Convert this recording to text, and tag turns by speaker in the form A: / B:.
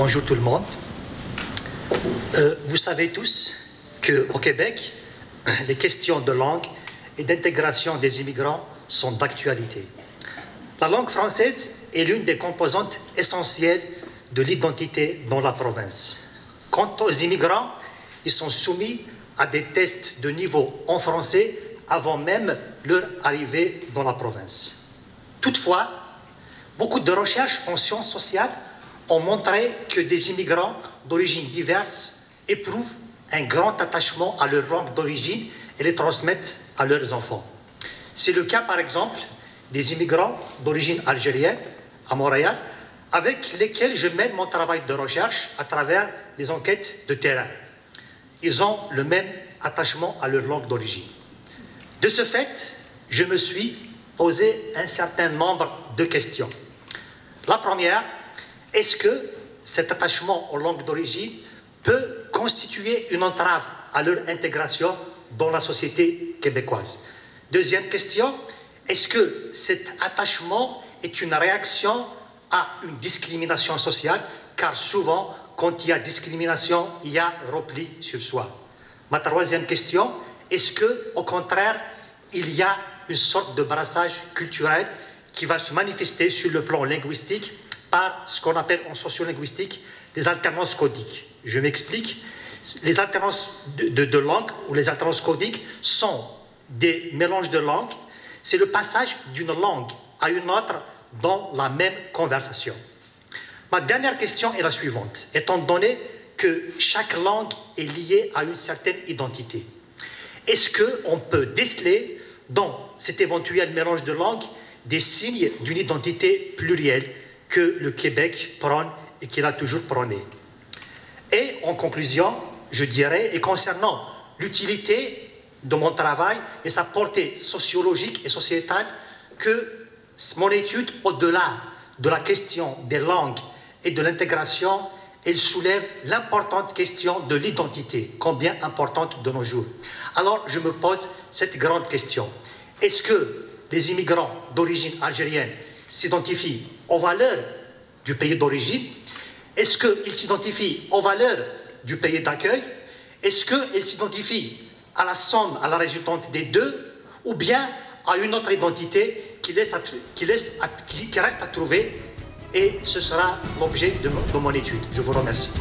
A: Bonjour tout le monde. Vous savez tous qu'au Québec, les questions de langue et d'intégration des immigrants sont d'actualité. La langue française est l'une des composantes essentielles de l'identité dans la province. Quant aux immigrants, ils sont soumis à des tests de niveau en français avant même leur arrivée dans la province. Toutefois, beaucoup de recherches en sciences sociales ont montré que des immigrants d'origines diverses éprouvent un grand attachement à leur langue d'origine et les transmettent à leurs enfants. C'est le cas, par exemple, des immigrants d'origine algérienne à Montréal, avec lesquels je mène mon travail de recherche à travers des enquêtes de terrain. Ils ont le même attachement à leur langue d'origine. De ce fait, je me suis posé un certain nombre de questions. La première, est-ce que cet attachement aux langues d'origine peut constituer une entrave à leur intégration dans la société québécoise? Deuxième question, est-ce que cet attachement est une réaction à une discrimination sociale? Car souvent, quand il y a discrimination, il y a repli sur soi. Ma troisième question, est-ce qu'au contraire, il y a une sorte de brassage culturel qui va se manifester sur le plan linguistique par ce qu'on appelle en sociolinguistique les alternances codiques? Je m'explique. Les alternances de langue ou les alternances codiques sont des mélanges de langues. C'est le passage d'une langue à une autre dans la même conversation. Ma dernière question est la suivante. Étant donné que chaque langue est liée à une certaine identité, est-ce qu'on peut déceler dans cet éventuel mélange de langues des signes d'une identité plurielle que le Québec prône et qu'il a toujours prôné? Et en conclusion, je dirais, et concernant l'utilité de mon travail et sa portée sociologique et sociétale, que mon étude, au-delà de la question des langues et de l'intégration, elle soulève l'importante question de l'identité, combien importante de nos jours. Alors, je me pose cette grande question. Est-ce que les immigrants d'origine algérienne s'identifient aux valeurs du pays d'origine? Est-ce qu'ils s'identifient aux valeurs du pays d'accueil? Est-ce qu'ils s'identifient à la somme, à la résultante des deux, ou bien à une autre identité qui reste à trouver? Et ce sera l'objet de mon étude. Je vous remercie.